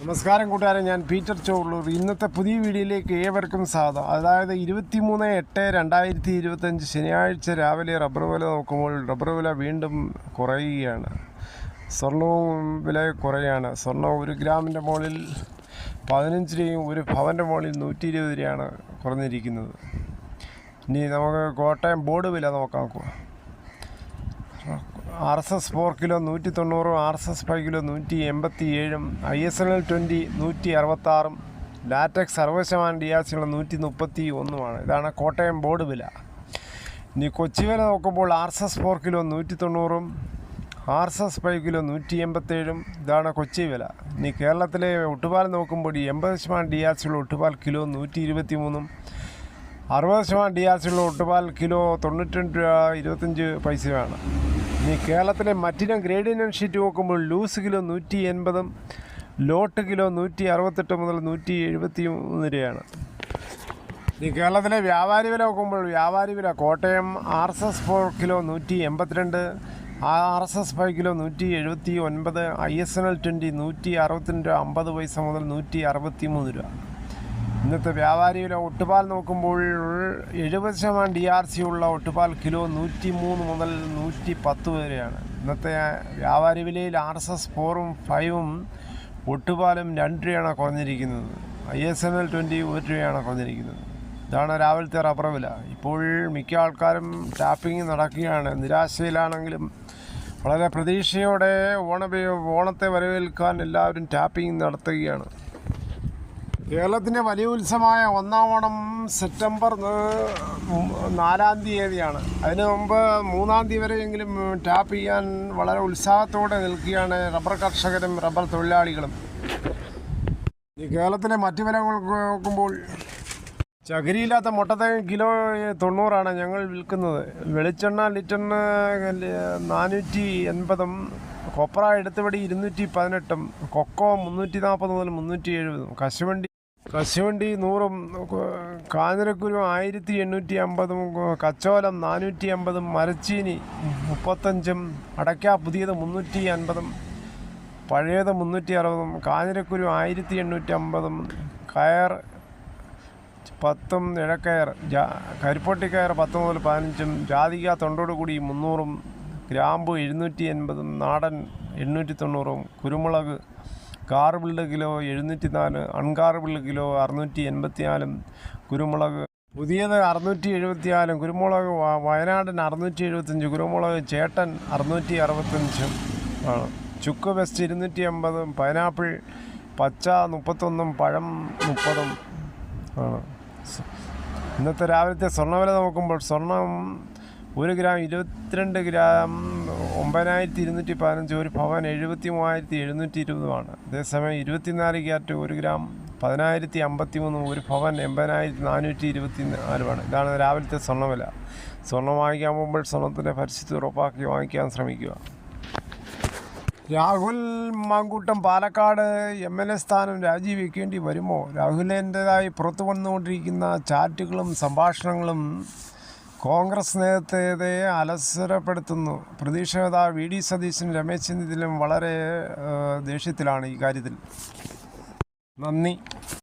നമസ്കാരം കൂട്ടുകാരെ, ഞാൻ പീറ്റർ ചോർലൂർ. ഇന്നത്തെ പുതിയ വീഡിയോയിലേക്ക് ഏവർക്കും സ്വാഗതം. അതായത് 23/8/2025 ശനിയാഴ്ച രാവിലെ റബ്ബർ വില നോക്കുമ്പോൾ റബ്ബർ വില വീണ്ടും കുറയുകയാണ്. സ്വർണവും വില കുറയാണ്. സ്വർണ്ണം 1 ഗ്രാമിൻ്റെ മുകളിൽ 15 രൂപയും 1 ഭവൻ്റെ മുകളിൽ 120 രൂപയാണ് കുറഞ്ഞിരിക്കുന്നത്. ഇനി നമുക്ക് കോട്ടയം ബോർഡ് വില നോക്കാം. RSS 4 kilo 190, RSS 5 kilo 187, ISNL 20 166, latex 60% DRC 131. ഇതാണ് കോട്ടയം ബോർഡ് വില. ഇനി കൊച്ചി വില നോക്കുമ്പോൾ RSS 4 കിലോ 190, RSS 5 കിലോ 187. ഇതാണ് കൊച്ചി വില. ഇനി കേരളത്തിലെ ഒട്ടുപാൽ നോക്കുമ്പോൾ 80% DRC ഒട്ടുപാൽ കിലോ 123, 60% DRC ഒട്ടുപാൽ കിലോ 92 രൂപ 25 ഇനി കേരളത്തിലെ മറ്റിനം ഗ്രേഡിയൻ ഷീറ്റ് നോക്കുമ്പോൾ ലൂസ് കിലോ 180, ലോട്ട് കിലോ 168 മുതൽ 173 രൂപയാണ്. ഇനി കേരളത്തിലെ വ്യാപാരി വില നോക്കുമ്പോൾ വ്യാപാരി വില Kottayam RSS 4 kilo 182, RSS 5 kilo 179, ISNL 20 162 രൂപ 50 പൈസ മുതൽ 163 രൂപ. ഇന്നത്തെ വ്യാപാരി വില ഒട്ടുപാൽ നോക്കുമ്പോൾ 70% DRC ഉള്ള ഒട്ടുപാൽ കിലോ 103 മുതൽ 110 വരെയാണ്. ഇന്നത്തെ വ്യാപാരി വിലയിൽ RSS 4ഉം 5ഉം ഒട്ടുപാലും 2 രൂപയാണ് കുറഞ്ഞിരിക്കുന്നത്. ISNL 20 1 രൂപയാണ് കുറഞ്ഞിരിക്കുന്നത്. ഇതാണ് രാവിലത്തെ റബ്ബർ വില. ഇപ്പോൾ മിക്ക ആൾക്കാരും ടാപ്പിംഗ് നടക്കുകയാണ്. നിരാശയിലാണെങ്കിലും വളരെ പ്രതീക്ഷയോടെ ഓണത്തെ വരവേൽക്കാൻ എല്ലാവരും ടാപ്പിംഗ് നടത്തുകയാണ്. കേരളത്തിൻ്റെ വലിയ ഉത്സവമായ ഒന്നാം ഓണം സെപ്റ്റംബർ 4-ാം തീയതിയാണ്. അതിനു മുമ്പ് 3-ാം തീയതി വരെയെങ്കിലും ടാപ്പ് ചെയ്യാൻ വളരെ ഉത്സാഹത്തോടെ നിൽക്കുകയാണ് റബ്ബർ കർഷകരും റബ്ബർ തൊഴിലാളികളും. ഈ കേരളത്തിലെ മറ്റു വിലകൾ നോക്കുമ്പോൾ ചകിരിയില്ലാത്ത മുട്ടത്തേങ്ങ കിലോ 90 ഞങ്ങൾ വിൽക്കുന്നത്. വെളിച്ചെണ്ണ ലിറ്ററിന് 480, കൊപ്ര എടുത്തുപടി 218, കൊക്കോ 340 മുതൽ 370, കശുവണ്ടി 100, കാഞ്ഞിരക്കുരു 1850, കച്ചോലം 450, മരച്ചീനി 35, അടയ്ക്ക പുതിയത് 350, പഴയത് 360, കാഞ്ഞിരക്കുരു 1850, കയർ 10, ഇഴക്കയർ കരിപ്പൊട്ടിക്കയർ 10 മുതൽ 15, ജാതിക തൊണ്ടോട് കൂടി 300, ഗ്രാമ്പു 780, നാടൻ 890, കുരുമുളക് കാർബിൾഡ് കിലോ 704, അൺകാർബിൾഡ് കിലോ 684, കുരുമുളക് പുതിയത് 674, കുരുമുളക് വയനാടൻ 675, കുരുമുളക് ചേട്ടൻ 665 ആണ്. ചുക്ക് വെസ്റ്റ് 250, പൈനാപ്പിൾ പച്ച 31, പഴം 30 ആണ്. ഇന്നത്തെ രാവിലത്തെ സ്വർണ്ണവില നോക്കുമ്പോൾ സ്വർണം 1 ഗ്രാം 22 ഗ്രാം 9215, 1 ഭവൻ 73,720. അതേസമയം 24 ക്യാരറ്റ് 1 ഗ്രാം 10,053, 1 ഭവൻ 80,424. ഇതാണ് രാവിലത്തെ സ്വർണ്ണവില. സ്വർണ്ണം വാങ്ങിക്കാൻ പോകുമ്പോൾ സ്വർണ്ണത്തിൻ്റെ പരിസ്ഥിതി ഉറപ്പാക്കി വാങ്ങിക്കാൻ ശ്രമിക്കുക. രാഹുൽ മാങ്കൂട്ടം പാലക്കാട് MLA സ്ഥാനം രാജിവെക്കേണ്ടി വരുമോ? രാഹുലിൻ്റെതായി പുറത്തു വന്നുകൊണ്ടിരിക്കുന്ന ചാറ്റുകളും സംഭാഷണങ്ങളും കോൺഗ്രസ് നേതൃത്വത്തെ അലസരപ്പെടുത്തുന്നു. പ്രതിപക്ഷ നേതാവ് VD സതീശനും രമേശ് ചെന്നിത്തലയും വളരെ ദേഷ്യത്തിലാണ് ഈ കാര്യത്തിൽ. നന്ദി.